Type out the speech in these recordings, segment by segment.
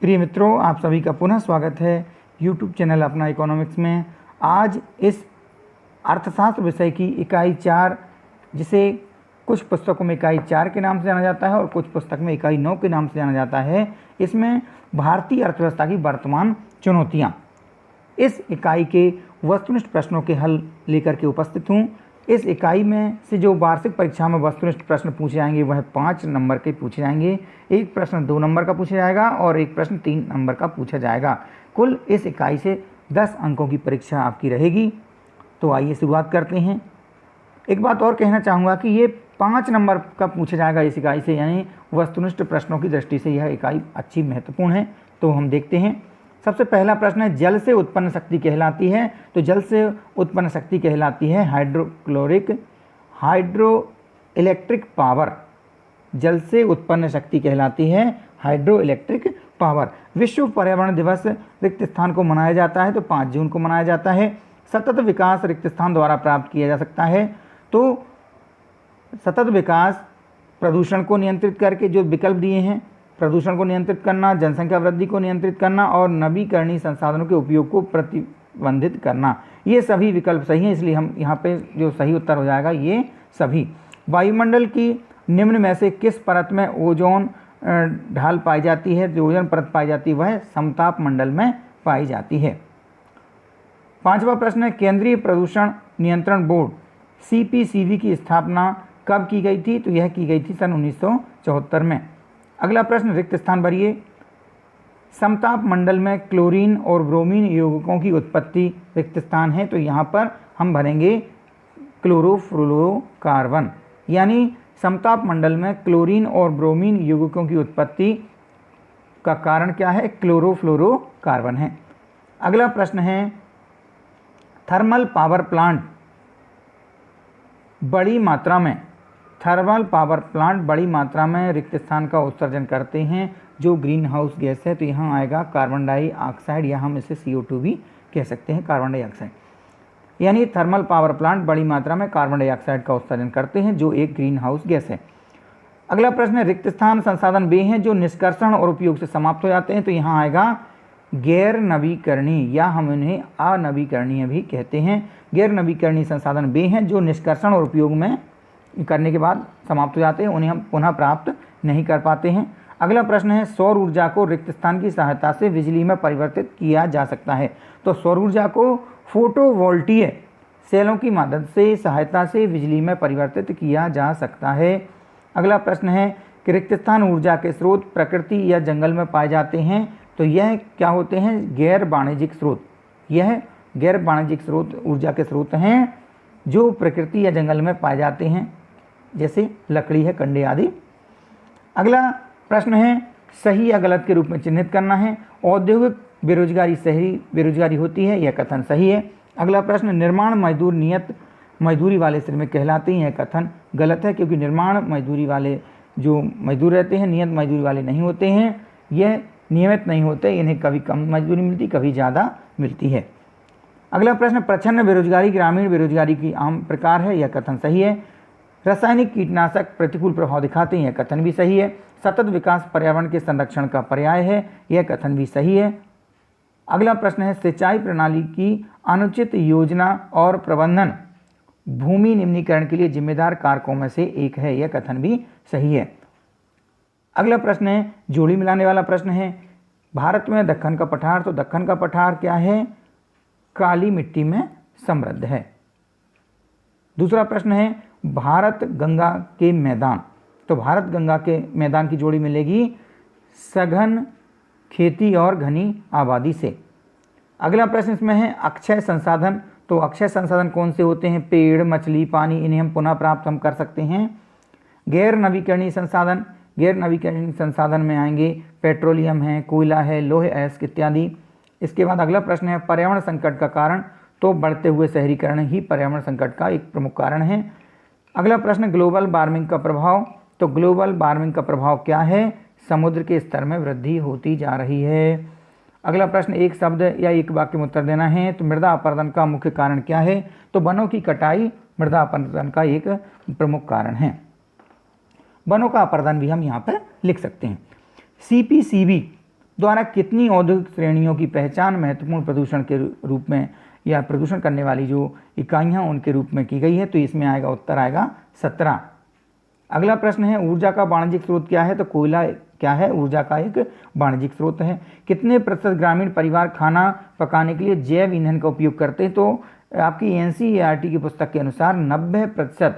प्रिय मित्रों, आप सभी का पुनः स्वागत है YouTube चैनल अपना इकोनॉमिक्स में। आज इस अर्थशास्त्र विषय की इकाई 4, जिसे कुछ पुस्तकों में इकाई 4 के नाम से जाना जाता है और कुछ पुस्तक में इकाई 9 के नाम से जाना जाता है, इसमें भारतीय अर्थव्यवस्था की वर्तमान चुनौतियाँ, इस इकाई के वस्तुनिष्ठ प्रश्नों के हल लेकर के उपस्थित हूँ। इस इकाई में से जो वार्षिक परीक्षा में वस्तुनिष्ठ प्रश्न पूछे जाएंगे वह 5 नंबर के पूछे जाएंगे। एक प्रश्न 2 नंबर का पूछा जाएगा और एक प्रश्न 3 नंबर का पूछा जाएगा। कुल इस इकाई से 10 अंकों की परीक्षा आपकी रहेगी। तो आइए शुरुआत करते हैं। एक बात और कहना चाहूँगा कि ये 5 नंबर का पूछा जाएगा इस इकाई से, यानी वस्तुनिष्ठ प्रश्नों की दृष्टि से यह इकाई अच्छी महत्वपूर्ण है। तो हम देखते हैं। सबसे पहला प्रश्न है, जल से उत्पन्न शक्ति कहलाती है। तो जल से उत्पन्न शक्ति कहलाती है हाइड्रो इलेक्ट्रिक पावर। जल से उत्पन्न शक्ति कहलाती है हाइड्रो इलेक्ट्रिक पावर। विश्व पर्यावरण दिवस रिक्त स्थान को मनाया जाता है तो 5 जून को मनाया जाता है। सतत विकास रिक्त स्थान द्वारा प्राप्त किया जा सकता है। तो सतत विकास प्रदूषण को नियंत्रित करके जो विकल्प दिए हैं, प्रदूषण को नियंत्रित करना, जनसंख्या वृद्धि को नियंत्रित करना और नवीकरणीय संसाधनों के उपयोग को प्रतिबंधित करना, ये सभी विकल्प सही हैं। इसलिए हम यहाँ पे जो सही उत्तर हो जाएगा ये सभी। वायुमंडल की निम्न में से किस परत में ओजोन ढाल पाई जाती है, जो ओजोन परत पाई जाती है वह समताप मंडल में पाई जाती है। 5वां प्रश्न है, केंद्रीय प्रदूषण नियंत्रण बोर्ड CPCB की स्थापना कब की गई थी? तो यह की गई थी सन 1974 में। अगला प्रश्न, रिक्त स्थान भरिए। समताप मंडल में क्लोरीन और ब्रोमीन यौगिकों की उत्पत्ति रिक्त स्थान है, तो यहाँ पर हम भरेंगे क्लोरोफ्लोरोकार्बन। यानी समताप मंडल में क्लोरीन और ब्रोमीन यौगिकों की उत्पत्ति का कारण क्या है? क्लोरोफ्लोरोकार्बन है। अगला प्रश्न है, थर्मल पावर प्लांट बड़ी मात्रा में रिक्त स्थान का उत्सर्जन करते हैं जो ग्रीन हाउस गैस है। तो यहाँ आएगा कार्बन डाइऑक्साइड, या हम इसे CO2 भी कह सकते हैं, कार्बन डाइऑक्साइड। यानी थर्मल पावर प्लांट बड़ी मात्रा में कार्बन डाइऑक्साइड का उत्सर्जन करते हैं जो एक ग्रीन हाउस गैस है। अगला प्रश्न है, रिक्त स्थान संसाधन वे हैं जो निष्कर्षण और उपयोग से समाप्त हो जाते हैं। तो यहाँ आएगा गैर नवीकरणीय, या हम इन्हें अनवीकरणीय भी कहते हैं। गैर नवीकरणीय संसाधन वे हैं जो निष्कर्षण और उपयोग में करने के बाद समाप्त हो जाते हैं, उन्हें हम पुनः प्राप्त नहीं कर पाते हैं। अगला प्रश्न है, सौर ऊर्जा को रिक्त स्थान की सहायता से बिजली में परिवर्तित किया जा सकता है। तो सौर ऊर्जा को फोटोवोल्टिक सेलों की मदद से सहायता से बिजली में परिवर्तित किया जा सकता है। अगला प्रश्न है कि रिक्त स्थान ऊर्जा के स्रोत प्रकृति या जंगल में पाए जाते हैं। तो यह क्या होते हैं? गैर वाणिज्यिक स्रोत। यह गैर वाणिज्यिक स्रोत ऊर्जा के स्रोत हैं जो प्रकृति या जंगल में पाए जाते हैं, जैसे लकड़ी है, कंडे आदि। अगला प्रश्न है, सही या गलत के रूप में चिन्हित करना है। औद्योगिक बेरोजगारी सही बेरोजगारी होती है, यह कथन सही है। अगला प्रश्न, निर्माण मजदूर नियत मजदूरी वाले श्रमिक कहलाते हैं, यह कथन गलत है, क्योंकि निर्माण मजदूरी वाले जो मजदूर रहते हैं नियत मजदूरी वाले नहीं होते हैं, यह नियमित नहीं होते, इन्हें कभी कम मजदूरी मिलती, कभी ज़्यादा मिलती है। अगला प्रश्न, प्रच्छन्न बेरोजगारी ग्रामीण बेरोजगारी की आम प्रकार है, यह कथन सही है। रासायनिक कीटनाशक प्रतिकूल प्रभाव दिखाते हैं, यह कथन भी सही है। सतत विकास पर्यावरण के संरक्षण का पर्याय है, यह कथन भी सही है। अगला प्रश्न है, सिंचाई प्रणाली की अनुचित योजना और प्रबंधन भूमि निम्नीकरण के लिए जिम्मेदार कारकों में से एक है, यह कथन भी सही है। अगला प्रश्न है, जोड़ी मिलाने वाला प्रश्न है। भारत में दक्कन का पठार, तो दक्कन का पठार क्या है? काली मिट्टी में समृद्ध है। दूसरा प्रश्न है, भारत गंगा के मैदान, तो भारत गंगा के मैदान की जोड़ी मिलेगी सघन खेती और घनी आबादी से। अगला प्रश्न इसमें है, अक्षय संसाधन, तो अक्षय संसाधन कौन से होते हैं? पेड़, मछली, पानी, इन्हें हम पुनः प्राप्त हम कर सकते हैं। गैर नवीकरणीय संसाधन, गैर नवीकरणीय संसाधन में आएंगे पेट्रोलियम है, कोयला है, लोहे अयस्क इत्यादि। इसके बाद अगला प्रश्न है, पर्यावरण संकट का कारण, तो बढ़ते हुए शहरीकरण ही पर्यावरण संकट का एक प्रमुख कारण है। अगला प्रश्न, ग्लोबल वार्मिंग का प्रभाव, तो ग्लोबल वार्मिंग का प्रभाव क्या है? समुद्र के स्तर में वृद्धि होती जा रही है। अगला प्रश्न, एक शब्द या एक वाक्य में उत्तर देना है। तो मृदा अपरदन का मुख्य कारण क्या है? तो वनों की कटाई मृदा अपरदन का एक प्रमुख कारण है। वनों का अपरदन भी हम यहाँ पर लिख सकते हैं। CPCB द्वारा कितनी औद्योगिक श्रेणियों की पहचान महत्वपूर्ण प्रदूषण के रूप में या प्रदूषण करने वाली जो इकाइयाँ उनके रूप में की गई है? तो इसमें आएगा, उत्तर आएगा 17। अगला प्रश्न है ऊर्जा का वाणिज्यिक स्रोत क्या है? तो कोयला क्या है? ऊर्जा का एक वाणिज्यिक स्रोत है। कितने प्रतिशत ग्रामीण परिवार खाना पकाने के लिए जैव ईंधन का उपयोग करते हैं? तो आपकी एनसीईआरटी की पुस्तक के अनुसार 90%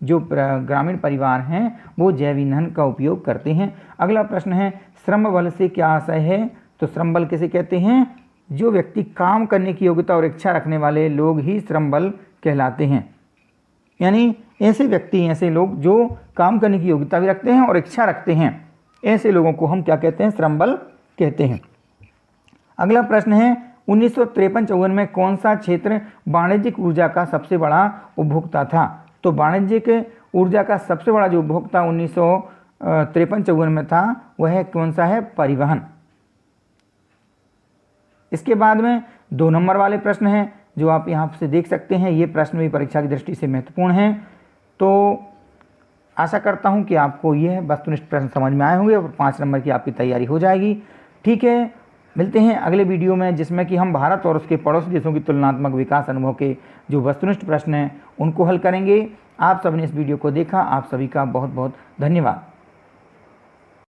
जो ग्रामीण परिवार हैं वो जैव ईंधन का उपयोग करते हैं। अगला प्रश्न है श्रम बल से क्या आशय है? तो श्रम बल किसे कहते हैं? जो व्यक्ति काम करने की योग्यता और इच्छा रखने वाले लोग ही श्रम बल कहलाते हैं। यानी ऐसे व्यक्ति, ऐसे लोग जो काम करने की योग्यता भी रखते हैं और इच्छा रखते हैं, ऐसे लोगों को हम क्या कहते हैं? श्रम बल कहते हैं। अगला प्रश्न है 1953-54 में कौन सा क्षेत्र वाणिज्यिक ऊर्जा का सबसे बड़ा उपभोक्ता था? तो वाणिज्यिक ऊर्जा का सबसे बड़ा जो उपभोक्ता 1953-54 में था वह कौन सा है? परिवहन। इसके बाद में 2 नंबर वाले प्रश्न हैं जो आप यहाँ से देख सकते हैं। ये प्रश्न भी परीक्षा की दृष्टि से महत्वपूर्ण हैं। तो आशा करता हूँ कि आपको यह वस्तुनिष्ठ प्रश्न समझ में आए होंगे और 5 नंबर की आपकी तैयारी हो जाएगी। ठीक है, मिलते हैं अगले वीडियो में जिसमें कि हम भारत और उसके पड़ोसी देशों की तुलनात्मक विकास अनुभव के जो वस्तुनिष्ठ प्रश्न हैं उनको हल करेंगे। आप सबने इस वीडियो को देखा, आप सभी का बहुत बहुत धन्यवाद।